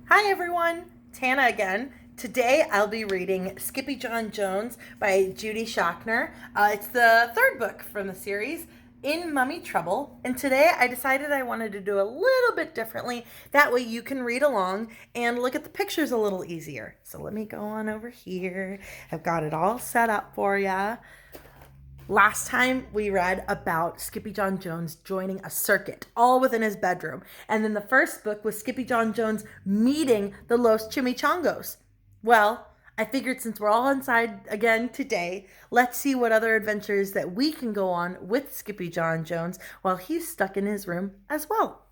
Hi everyone, Tana again. Today I'll be reading Skippyjon Jones by Judy Schachner. It's the third book from the series, In Mummy Trouble. And today I decided I wanted to do a little bit differently. That way you can read along and look at the pictures a little easier. So let me go on over here. I've got it all set up for you. Last time we read about Skippyjon Jones joining a circuit, all within his bedroom. And then the first book was Skippyjon Jones meeting the Los Chimichangos. Well, I figured since we're all inside again today, let's see what other adventures that we can go on with Skippyjon Jones while he's stuck in his room as well.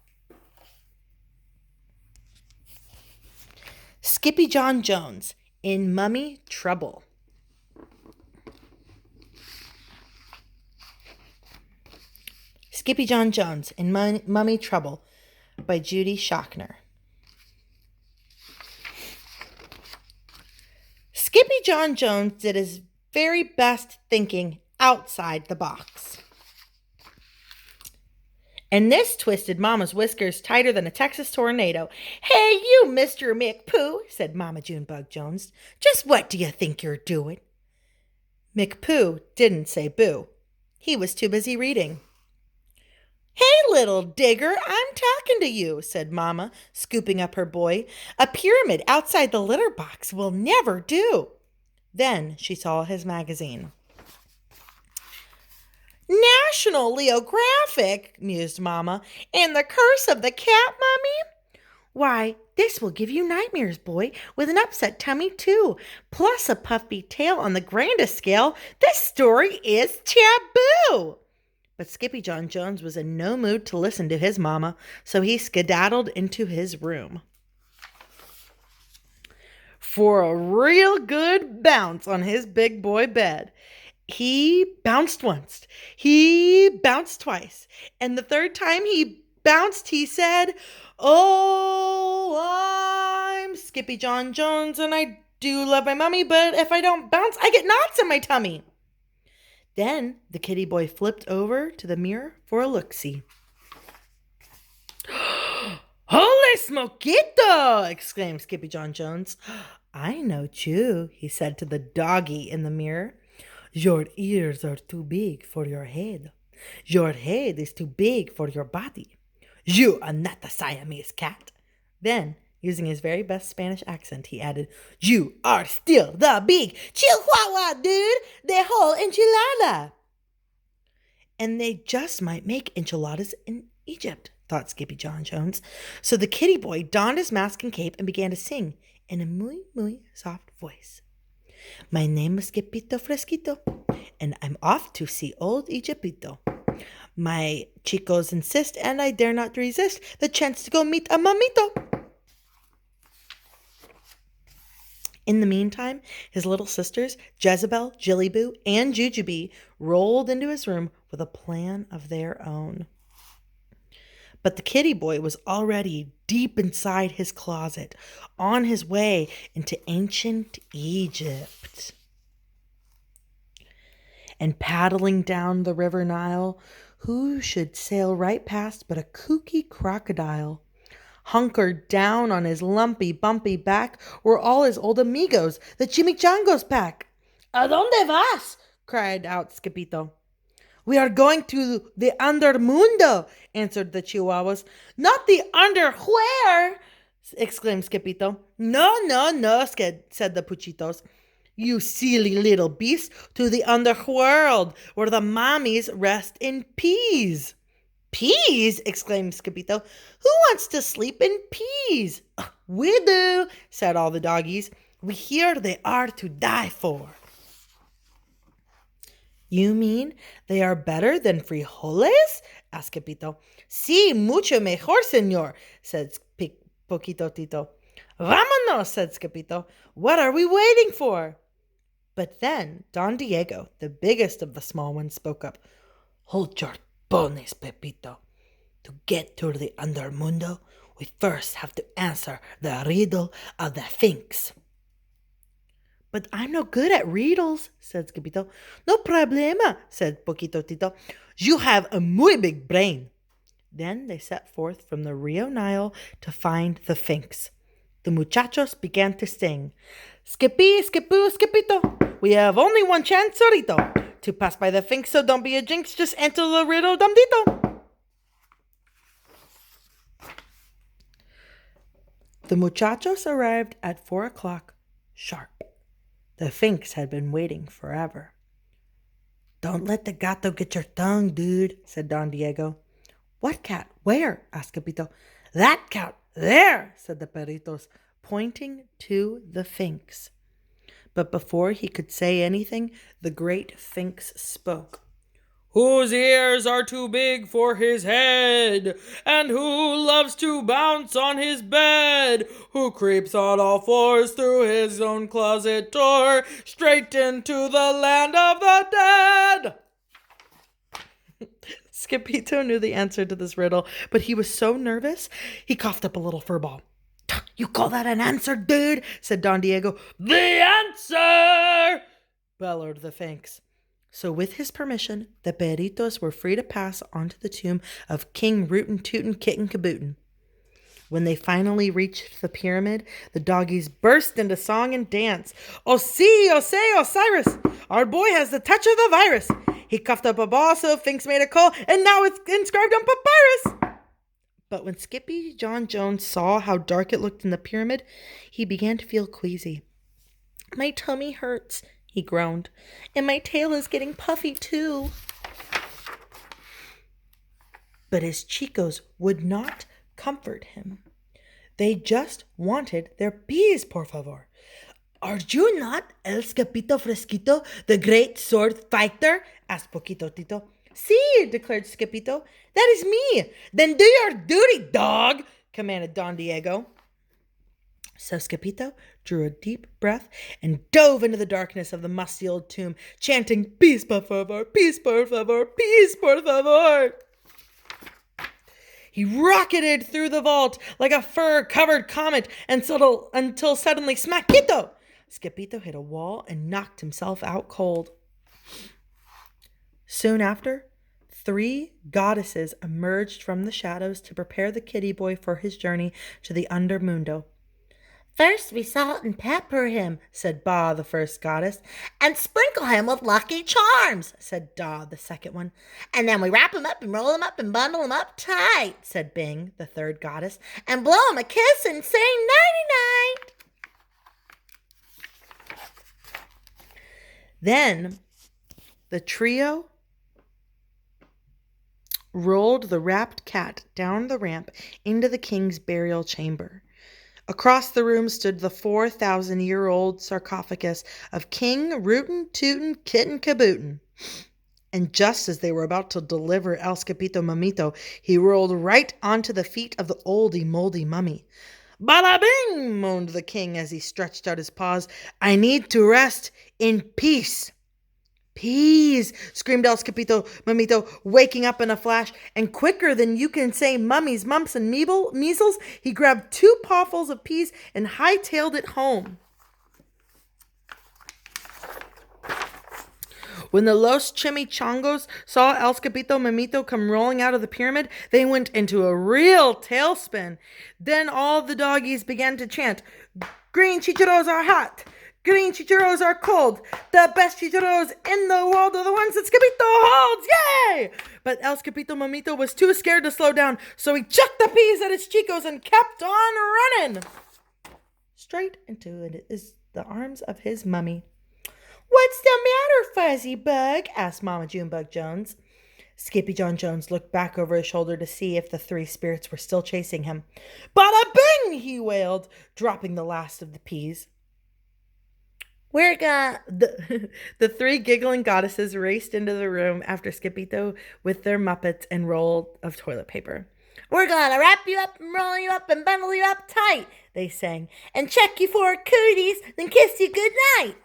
Skippyjon Jones in Mummy Trouble. Skippyjon Jones in Mummy Trouble by Judy Schachner. Skippyjon Jones did his very best thinking outside the box. And this twisted Mama's whiskers tighter than a Texas tornado. "Hey, you, Mr. McPooh," said Mama Junebug Jones. "Just what do you think you're doing?" McPooh didn't say boo. He was too busy reading. "Hey, little digger, I'm talking to you," said Mama, scooping up her boy. "A pyramid outside the litter box will never do." Then she saw his magazine. "National Leographic," mused Mama, "and the curse of the cat mummy? Why, this will give you nightmares, boy, with an upset tummy, too, plus a puffy tail on the grandest scale. This story is taboo." But Skippyjon Jones was in no mood to listen to his mama, so he skedaddled into his room. For a real good bounce on his big boy bed. He bounced once, he bounced twice, and the third time he bounced, he said, "Oh, I'm Skippyjon Jones, and I do love my mummy, but if I don't bounce, I get knots in my tummy." Then the kitty boy flipped over to the mirror for a look-see. "Holy smoquito!" exclaimed Skippyjon Jones. "I know you," he said to the doggy in the mirror. "Your ears are too big for your head. Your head is too big for your body. You are not a Siamese cat." Then, using his very best Spanish accent, he added, "You are still the big Chihuahua, dude, the whole enchilada." And they just might make enchiladas in Egypt, thought Skippyjon Jones. So the kitty boy donned his mask and cape and began to sing in a muy soft voice. "My name is Skippito Fresquito, and I'm off to see old Egyptito. My chicos insist, and I dare not resist the chance to go meet a mamito." In the meantime, his little sisters, Jezebel, Jillyboo, and Jujubee, rolled into his room with a plan of their own. But the kitty boy was already deep inside his closet, on his way into ancient Egypt. And paddling down the river Nile, who should sail right past but a kooky crocodile? Hunkered down on his lumpy, bumpy back were all his old amigos, the Chimichango's pack. "A dónde vas?" cried out Skippito. "We are going to the undermundo," answered the Chihuahuas. "Not the under where?" exclaimed Skippito. No, said the Puchitos. "You silly little beast, to the underworld, where the mommies rest in peace." "Peas?" exclaimed Skippito. "Who wants to sleep in peas?" "We do," said all the doggies. "We hear they are to die for." "You mean they are better than frijoles?" asked Skippito. "Sí, mucho mejor, señor," said Poquito Tito. "Vámonos," said Skippito. "What are we waiting for?" But then Don Diego, the biggest of the small ones, spoke up. "Hold your ponies, Pepito. To get to the undermundo, we first have to answer the riddle of the Sphinx." "But I'm no good at riddles," said Skippito. "No problema," said Poquito Tito. "You have a muy big brain." Then they set forth from the Rio Nile to find the Sphinx. The muchachos began to sing. Skippy, skipoo, skipito. We have only one chance, sorito. To pass by the finks, so don't be a jinx. Just enter the riddle, dumdito. The muchachos arrived at 4 o'clock sharp. The finks had been waiting forever. Don't let the gato get your tongue, dude, said Don Diego. What cat? Where? Asked Capito. That cat there, said the perritos, pointing to the finks. But before he could say anything, the great finks spoke. Whose ears are too big for his head, and who loves to bounce on his bed, who creeps on all fours through his own closet door, straight into the land of the dead. Skippito knew the answer to this riddle, but he was so nervous, he coughed up a little fur ball. You call that an answer, dude? Said Don Diego. The answer! Bellowed the finks. So with his permission, the perritos were free to pass onto the tomb of King Rootin' Tootin' Kitten Kabootin'. When they finally reached the pyramid, the doggies burst into song and dance. Oh, see, Osiris! Our boy has the touch of the virus. He cuffed up a ball, so Finks made a call, and now it's inscribed on papyrus. But when Skippyjon Jones saw how dark it looked in the pyramid, he began to feel queasy. My tummy hurts, he groaned, and my tail is getting puffy too. But his chicos would not comfort him. They just wanted their peas, por favor. Are you not El Scapito Fresquito, the great sword fighter? Asked Poquito Tito. See, declared Skippito. That is me. Then do your duty, dog, commanded Don Diego. So Skippito drew a deep breath and dove into the darkness of the musty old tomb, chanting, Peace, por favor, peace, por favor, peace, por favor. He rocketed through the vault like a fur-covered comet until suddenly, smackito! Skippito hit a wall and knocked himself out cold. Soon after, 3 goddesses emerged from the shadows to prepare the kitty boy for his journey to the Undermundo. First we salt and pepper him, said Ba, the first goddess, and sprinkle him with lucky charms, said Da, the second one. And then we wrap him up and roll him up and bundle him up tight, said Bing, the third goddess, and blow him a kiss and say nighty-night. Then the trio rolled the wrapped cat down the ramp into the king's burial chamber. Across the room stood the 4,000-year-old sarcophagus of King Rootin' Tootin' Kitten Kabootin'. And just as they were about to deliver El Scapito Mamito, he rolled right onto the feet of the oldie-moldy mummy. Bada bing, moaned the king as he stretched out his paws. I need to rest in peace. Peas, screamed El Scapito Mamito, waking up in a flash, and quicker than you can say mummies, mumps, and measles, he grabbed 2 pawfuls of peas and hightailed it home. When the Los Chimichangos saw El Scapito Mamito come rolling out of the pyramid, they went into a real tailspin. Then all the doggies began to chant, Green chicharros are hot. Green chicharros are cold. The best chicharros in the world are the ones that Skippito holds. Yay! But El Scapito Mamito was too scared to slow down, so he chucked the peas at his chicos and kept on running. Straight into the arms of his mummy. What's the matter, Fuzzy Bug? Asked Mama Junebug Jones. Skippyjon Jones looked back over his shoulder to see if the 3 spirits were still chasing him. Bada bing! He wailed, dropping the last of the peas. We're gonna... The 3 giggling goddesses raced into the room after Skippito with their muppets and roll of toilet paper. We're gonna wrap you up and roll you up and bundle you up tight, they sang, and check you for cooties, then kiss you goodnight.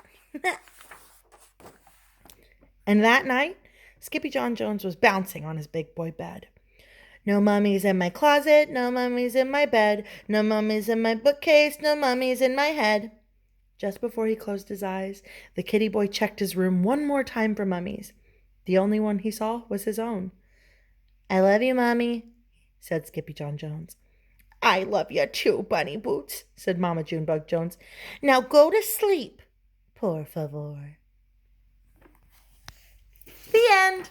And that night, Skippyjon Jones was bouncing on his big boy bed. No mummies in my closet, no mummies in my bed, no mummies in my bookcase, no mummies in my head. Just before he closed his eyes, the kitty boy checked his room one more time for mummies. The only one he saw was his own. I love you, Mommy, said Skippyjon Jones. I love you too, Bunny Boots, said Mama Junebug Jones. Now go to sleep, por favor. The end.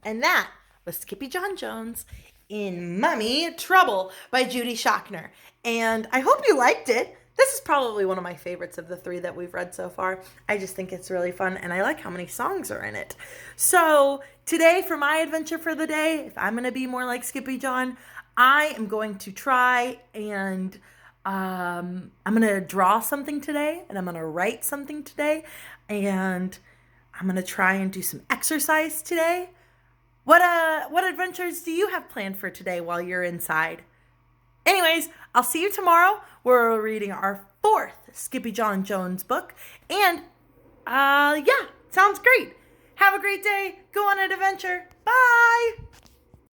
And that was Skippyjon Jones in Mummy Trouble by Judy Schachner. And I hope you liked it. This is probably one of my favorites of the 3 that we've read so far. I just think it's really fun, and I like how many songs are in it. So today, for my adventure for the day, if I'm going to be more like Skippyjon, I am going to try and I'm going to draw something today, and I'm going to write something today, and I'm going to try and do some exercise today. What adventures do you have planned for today while you're inside? Anyways, I'll see you tomorrow. We're reading our 4th Skippyjon Jones book. And, yeah, sounds great. Have a great day. Go on an adventure. Bye.